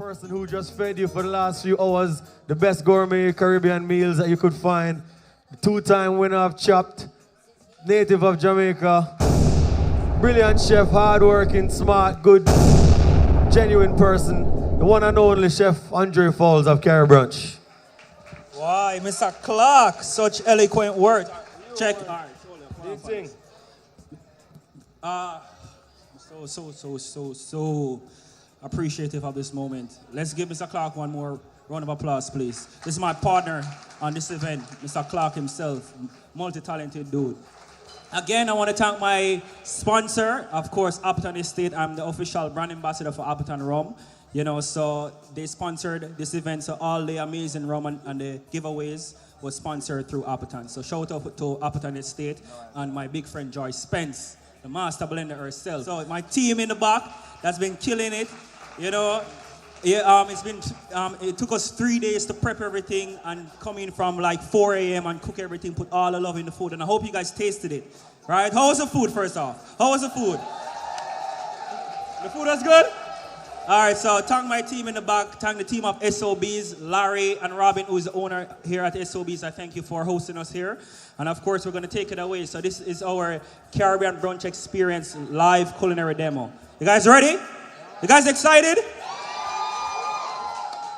person who just fed you for the last few hours the best gourmet Caribbean meals that you could find. The two-time winner of Chopped, native of Jamaica, brilliant chef, hardworking, smart, good, genuine person, the one and only Chef Andre Falls of Caribrunch. Why, Mr. Clark, such eloquent words. Check. All right, so appreciative of this moment. Let's give Mr. Clark one more round of applause, please. This is my partner on this event, Mr. Clark himself, multi-talented dude. Again, I want to thank my sponsor, of course, Appleton Estate. I'm the official brand ambassador for Appleton Rum. You know, so they sponsored this event, so all the amazing rum and the giveaways was sponsored through Appleton. So shout out to Appleton Estate and my big friend Joy Spence, the master blender herself. So my team in the back that's been killing it. You know, it took us 3 days to prep everything and come in from like 4 a.m. and cook everything, put all the love in the food, and I hope you guys tasted it. Right? How was the food, first off? How was the food? The food was good? All right, so thank my team in the back, thank the team of SOBs, Larry and Robin, who's the owner here at SOBs. I thank you for hosting us here. And of course, we're going to take it away. So this is our Caribbean Brunch Experience live culinary demo. You guys ready? You guys excited?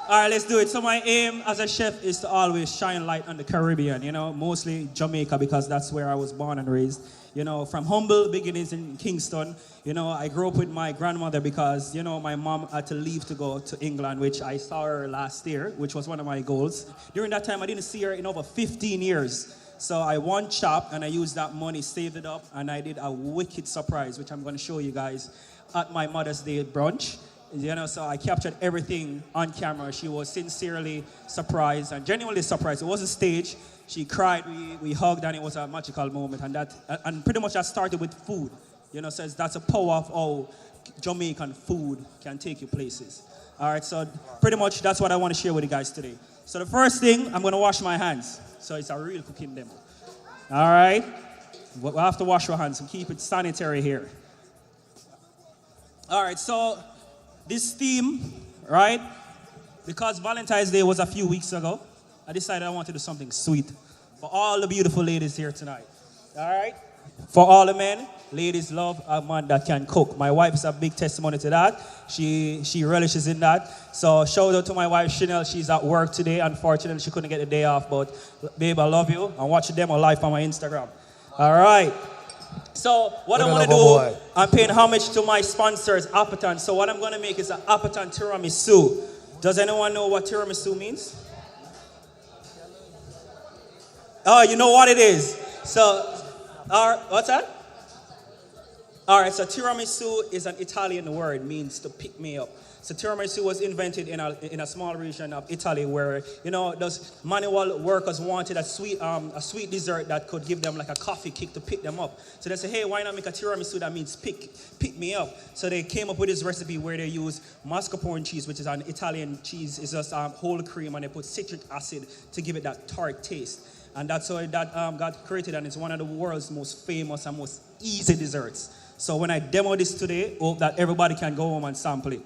All right, let's do it. So my aim as a chef is to always shine light on the Caribbean, you know, mostly Jamaica because that's where I was born and raised. You know, from humble beginnings in Kingston, you know, I grew up with my grandmother because, you know, my mom had to leave to go to England, which I saw her last year, which was one of my goals. During that time, I didn't see her in over 15 years. So I won Chop and I used that money, saved it up, and I did a wicked surprise, which I'm going to show you guys at my Mother's Day brunch. You know, so I captured everything on camera. She was sincerely surprised and genuinely surprised. It was a stage. She cried, we hugged, and it was a magical moment. And pretty much that started with food. You know, says that's a power of how Jamaican food can take you places. All right, so pretty much that's what I want to share with you guys today. So the first thing, I'm going to wash my hands. So it's a real cooking demo. All right? We'll have to wash our hands and keep it sanitary here. All right, so this theme, right? Because Valentine's Day was a few weeks ago, I decided I wanted to do something sweet for all the beautiful ladies here tonight. All right? For all the men, ladies love a man that can cook. My wife is a big testimony to that. She relishes in that. So shout out to my wife, Chanel. She's at work today. Unfortunately, she couldn't get the day off. But babe, I love you. And watch the demo live on my Instagram. All right. So what I want to do, I'm paying homage to my sponsors, Appleton. So what I'm going to make is an Appleton tiramisu. Does anyone know what tiramisu means? Oh, you know what it is. So, what's that? All right, so tiramisu is an Italian word, means to pick me up. So tiramisu was invented in a small region of Italy where, you know, those manual workers wanted a sweet dessert that could give them like a coffee kick to pick them up. So they said, hey, why not make a tiramisu that means pick me up? So they came up with this recipe where they use mascarpone cheese, which is an Italian cheese. It's just whole cream, and they put citric acid to give it that tart taste. And that's how that got created, and it's one of the world's most famous and most easy desserts. So when I demo this today, hope that everybody can go home and sample it.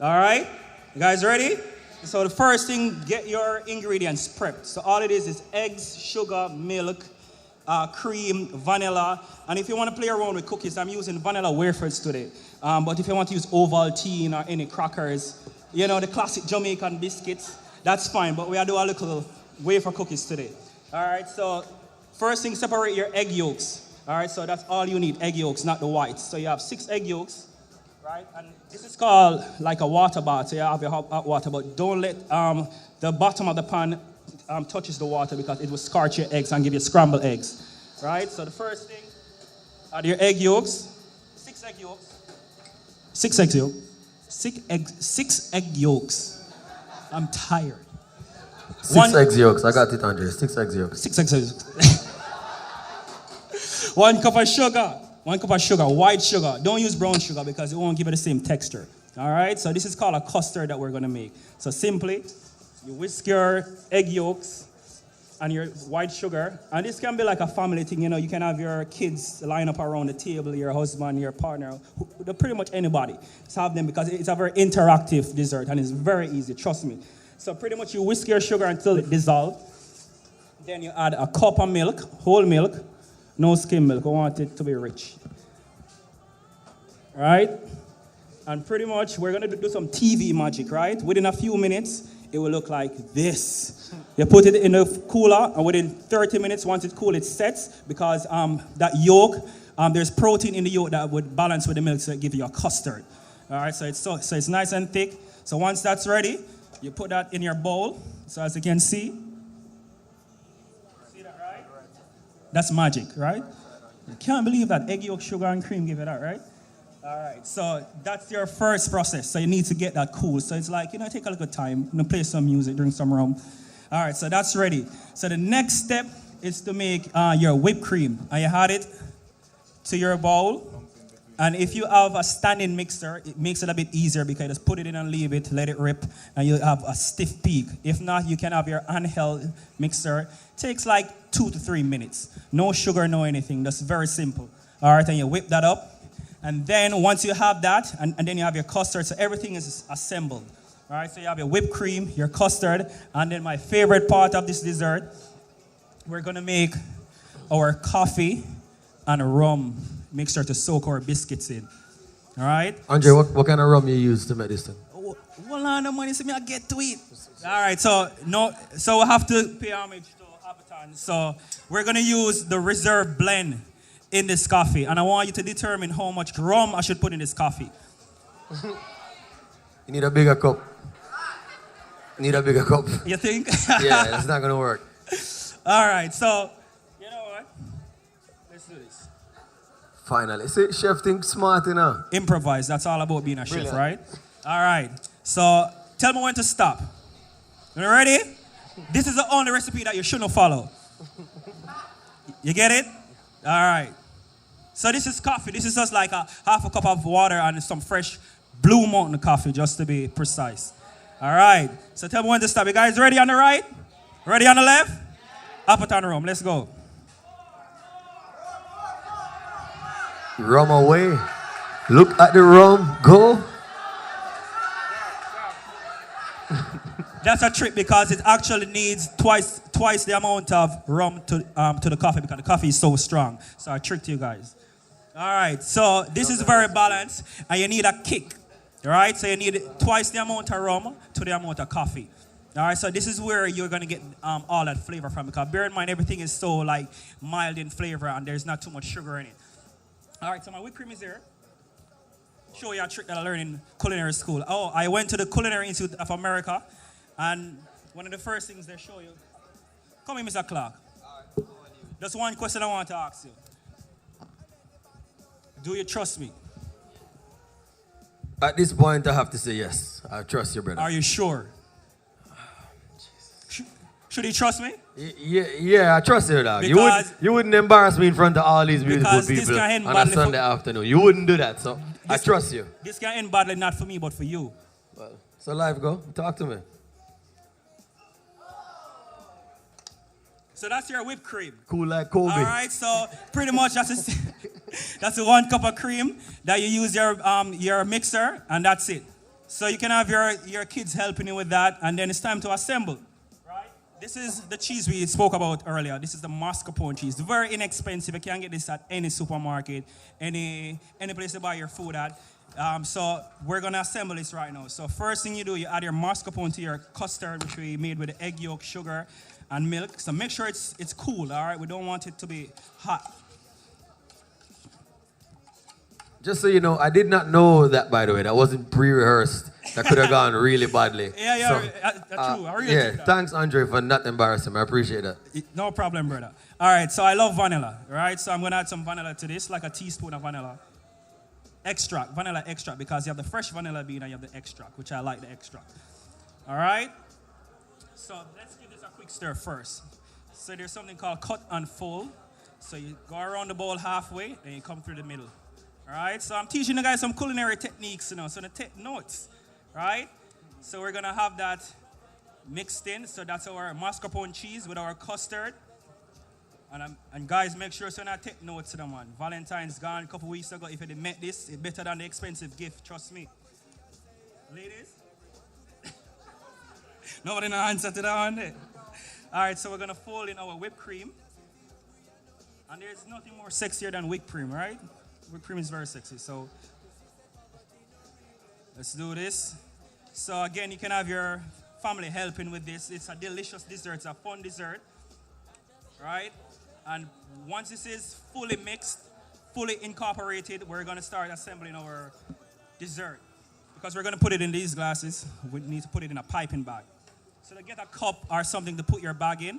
All right? You guys ready? So the first thing, get your ingredients prepped. So all it is eggs, sugar, milk, cream, vanilla. And if you want to play around with cookies, I'm using vanilla wafers today. But if you want to use Ovaltine or any crackers, you know, the classic Jamaican biscuits, that's fine. But we are doing a little wafer cookies today. All right, so first thing, separate your egg yolks. All right, so that's all you need, egg yolks, not the whites. So you have 6 egg yolks, right? And this is called like a water bath. So you have your hot water, but don't let the bottom of the pan touches the water because it will scorch your eggs and give you scrambled eggs, right? So the first thing, add your egg yolks, 6 egg yolks. 6 egg yolks. 6 egg yolks. I'm tired. 6 egg yolks. I got it, Andre. 6 egg yolks. 6 egg yolks. 1 cup of sugar. 1 cup of sugar, white sugar. Don't use brown sugar because it won't give it the same texture. All right? So this is called a custard that we're going to make. So simply, you whisk your egg yolks and your white sugar. And this can be like a family thing, you know. You can have your kids line up around the table, your husband, your partner, pretty much anybody. Just have them because it's a very interactive dessert and it's very easy, trust me. So pretty much you whisk your sugar until it dissolves. Then you add a cup of milk, whole milk, no skim milk. I want it to be rich. Right? And pretty much we're going to do some TV magic, right? Within a few minutes, it will look like this. You put it in the cooler, and within 30 minutes, once it's cool, it sets because that yolk, there's protein in the yolk that would balance with the milk, so it gives you a custard. All right, so it's nice and thick. So once that's ready, you put that in your bowl. So as you can see that, right? That's magic, right? You can't believe that egg yolk, sugar, and cream give it that, right? All right, so that's your first process. So you need to get that cool. So it's like, take a little time, play some music, drink some rum. All right, so that's ready. So the next step is to make your whipped cream. And you add it to your bowl. And if you have a standing mixer, it makes it a bit easier because you just put it in and leave it, let it rip, and you have a stiff peak. If not, you can have your handheld mixer. It takes like 2 to 3 minutes. No sugar, no anything. That's very simple. All right, and you whip that up. And then once you have that, and then you have your custard, so everything is assembled. All right, so you have your whipped cream, your custard, and then my favorite part of this dessert, we're going to make our coffee and rum mixture to soak our biscuits in. All right? Andre, what kind of rum you use to make this thing? Hold on, the money, so me I get to it. All right, so we have to pay homage to Appleton. So we're going to use the reserve blend in this coffee, and I want you to determine how much rum I should put in this coffee. You need a bigger cup. You think? Yeah, that's not gonna work. All right, so you know what? Let's do this. Finally, see, chef thinks smart enough. Improvise. That's all about being a Brilliant. chef, right? All right. So tell me when to stop. You ready? This is the only recipe that you shouldn't follow. You get it? All right. So this is coffee. This is just like a half a cup of water and some fresh Blue Mountain coffee, just to be precise. All right. So tell me when to stop. You guys ready on the right? Ready on the left? Appleton rum. Let's go. Rumaway. Look at the rum. Go. That's a trick because it actually needs twice the amount of rum to the coffee because the coffee is so strong. So I tricked you guys. All right, so this is very balanced and you need a kick. All right, so you need twice the amount of rum to the amount of coffee. All right, so this is where you're going to get all that flavor from because bear in mind everything is so like mild in flavor and there's not too much sugar in it. All right, so my whipped cream is here. Show you a trick that I learned in culinary school. Oh, I went to the Culinary Institute of America. And one of the first things they show you, come here, Mr. Clark. There's one question I want to ask you. Do you trust me? At this point, I have to say yes. I trust you, brother. Are you sure? Should you trust me? Yeah, I trust you, dog. Because you wouldn't embarrass me in front of all these beautiful people on a Sunday afternoon. You wouldn't do that, so I trust you. This can end badly, not for me, but for you. Well, so life go. Talk to me. So that's your whipped cream. Cool like Kobe. All right, so pretty much that's 1 cup of cream that you use your mixer, and that's it. So you can have your kids helping you with that, and then it's time to assemble. Right? This is the cheese we spoke about earlier. This is the mascarpone cheese. Very inexpensive. You can get this at any supermarket, any place to buy your food at. So we're going to assemble this right now. So first thing you do, you add your mascarpone to your custard, which we made with the egg yolk, sugar, and milk. So make sure it's cool, all right? We don't want it to be hot. Just so you know, I did not know that, by the way. That wasn't pre-rehearsed. That could have gone really badly. Yeah, so, true. I really yeah, thanks, Andre, for not embarrassing me. I appreciate that. No problem, brother. All right, so I love vanilla, right? So I'm going to add some vanilla to this, like a teaspoon of vanilla. Extract, vanilla extract, because you have the fresh vanilla bean and you have the extract, which I like the extract. All right? So let's give this a quick stir first. So there's something called cut and fold. So you go around the bowl halfway, and you come through the middle. All right? So I'm teaching you guys some culinary techniques, so take notes, right? So we're going to have that mixed in. So that's our mascarpone cheese with our custard. And guys, make sure so not take notes to them, man. Valentine's gone a couple weeks ago. If you met this, it's better than the expensive gift, trust me. Ladies? Nobody know answer to that one there. All right, so we're going to fold in our whipped cream. And there's nothing more sexier than whipped cream, right? Whipped cream is very sexy. So let's do this. So again, you can have your family helping with this. It's a delicious dessert. It's a fun dessert, right? And once this is fully mixed, fully incorporated, we're going to start assembling our dessert. Because we're going to put it in these glasses, we need to put it in a piping bag. So to get a cup or something to put your bag in,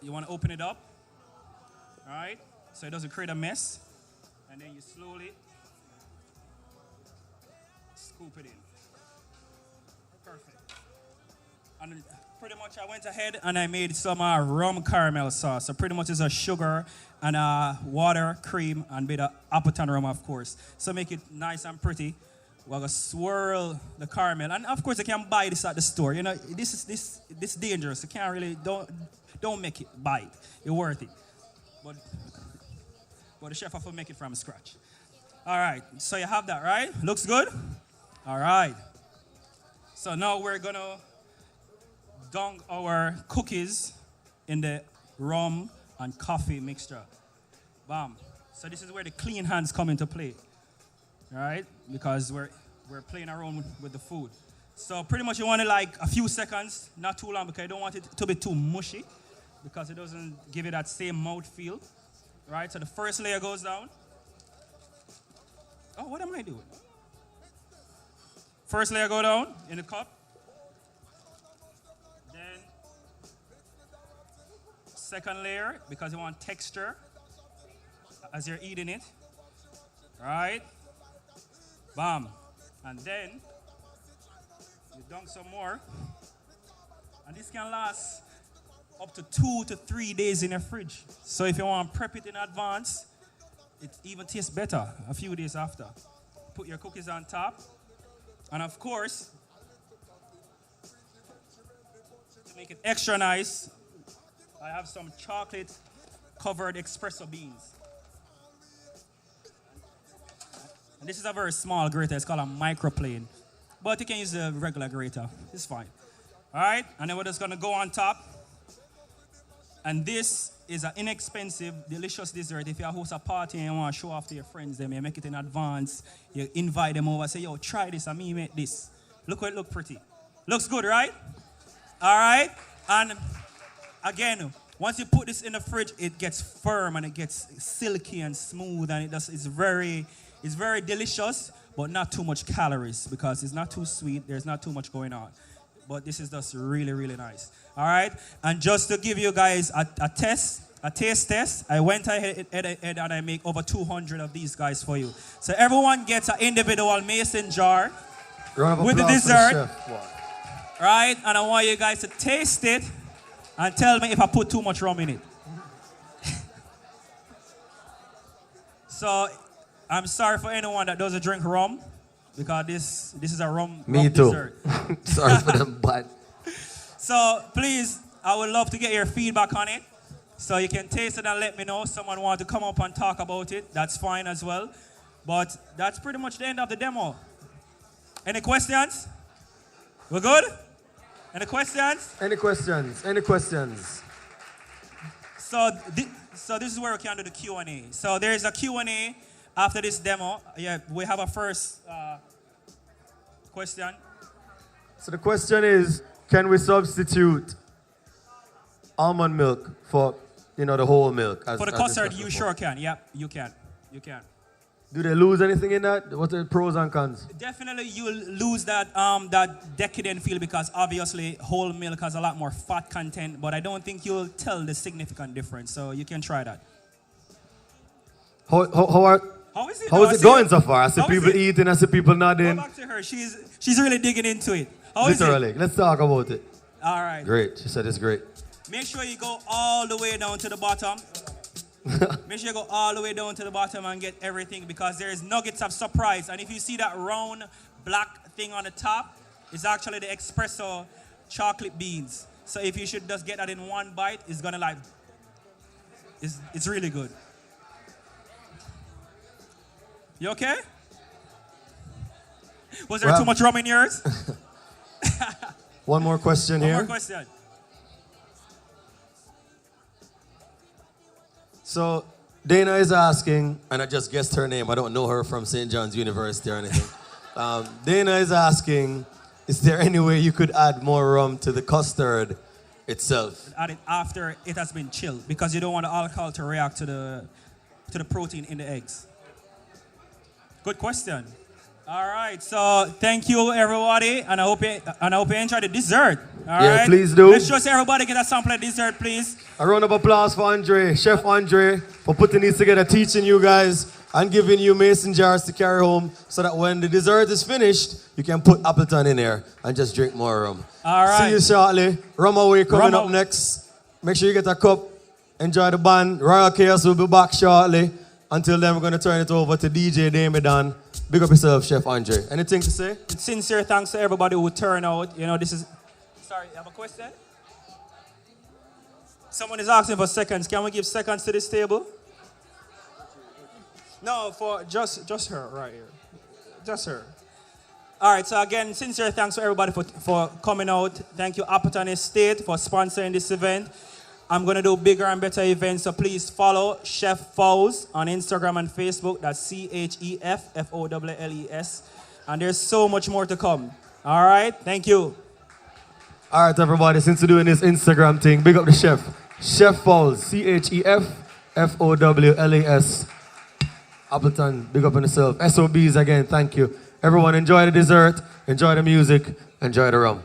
you want to open it up, all right? So it doesn't create a mess. And then you slowly scoop it in. Perfect. And pretty much I went ahead and I made some rum caramel sauce. So pretty much it's a sugar and water, cream, and a bit of Appleton rum, of course. So make it nice and pretty. We're going to swirl the caramel. And of course you can buy this at the store. You know, this is dangerous. You can't really, don't make it, buy it. It's worth it. But the chef have to make it from scratch. All right, so you have that, right? Looks good? All right. So now we're going to dunk our cookies in the rum and coffee mixture. Bam. So this is where the clean hands come into play. All right? Because we're playing around with the food. So pretty much you want it like a few seconds, not too long, because you don't want it to be too mushy, because it doesn't give it that same mouth feel. Right? So the first layer goes down. Oh, what am I doing? First layer go down in the cup. Then second layer, because you want texture as you're eating it. Right? Bam. And then you dunk some more. And this can last up to 2 to 3 days in your fridge. So if you want to prep it in advance, it even tastes better a few days after. Put your cookies on top. And of course, to make it extra nice, I have some chocolate covered espresso beans. And this is a very small grater. It's called a microplane. But you can use a regular grater. It's fine. All right? And then we're just going to go on top. And this is an inexpensive, delicious dessert. If you host a party and you want to show off to your friends, then you make it in advance. You invite them over, say, yo, try this, and me make this. Look how it look pretty. Looks good, right? All right? And again, once you put this in the fridge, it gets firm and it gets silky and smooth, and it's very delicious, but not too much calories, because it's not too sweet. There's not too much going on. But this is just really, really nice. All right? And just to give you guys a taste test, I went ahead and I make over 200 of these guys for you. So everyone gets an individual mason jar with the dessert. Right? And I want you guys to taste it and tell me if I put too much rum in it. So I'm sorry for anyone that doesn't drink rum, because this is a rum dessert. Sorry for them, but. So please, I would love to get your feedback on it. So you can taste it and let me know. Someone want to come up and talk about it, that's fine as well. But that's pretty much the end of the demo. Any questions? We're good? Any questions? Any questions? Any questions? So this is where we can do the Q&A. So there is a Q&A after this demo. Yeah, we have a first question. So the question is, can we substitute almond milk for, the whole milk? For the custard, you sure can. Yep, you can. You can. Do they lose anything in that? What are the pros and cons? Definitely you'll lose that decadent feel, because obviously whole milk has a lot more fat content, but I don't think you'll tell the significant difference, so you can try that. How is it going so far? I see people eating, I see people nodding. Go back to her. She's really digging into it. How Literally. is it? Let's talk about it. All right. Great. She said it's great. Make sure you go all the way down to the bottom. Make sure you go all the way down to the bottom and get everything, because there is nuggets of surprise. And if you see that round black thing on the top, it's actually the espresso chocolate beans. So if you should just get that in one bite, it's gonna like, it's really good. You okay? Was there too much rum in yours? One more question here. One more question. So Dana is asking, and I just guessed her name. I don't know her from St. John's University or anything. Dana is asking, is there any way you could add more rum to the custard itself? Add it after it has been chilled because you don't want the alcohol to react to the protein in the eggs. Good question. All right, so thank you everybody, and I hope you enjoy the dessert. All right, please do. Let's just everybody get a sample of dessert, please. A round of applause for Andre, Chef Andre, for putting these together, teaching you guys, and giving you mason jars to carry home, so that when the dessert is finished, you can put Appleton in there and just drink more rum. All right. See you shortly. Rumaway coming up next. Make sure you get a cup. Enjoy the band. Royal Chaos will be back shortly. Until then, we're going to turn it over to DJ Damidan. Big up yourself, Chef Andre. Anything to say? Sincere thanks to everybody who turned out. You know, this is... Sorry, you have a question? Someone is asking for seconds. Can we give seconds to this table? No, for just her right here. Just her. All right, so again, sincere thanks to everybody for coming out. Thank you, Appleton Estate, for sponsoring this event. I'm going to do bigger and better events, so please follow Chef Fowles on Instagram and Facebook. That's CHEFFOWLES. And there's so much more to come. All right, thank you. All right, everybody, since we're doing this Instagram thing, big up the chef. Chef Fowles, CHEFFOWLES. Appleton, big up on yourself. SOBs again, thank you. Everyone, enjoy the dessert, enjoy the music, enjoy the rum.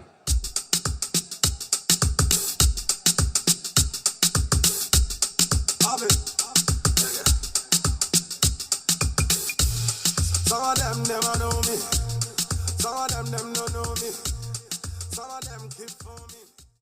Some of them never know me. Some of them don't know me. Some of them keep for me.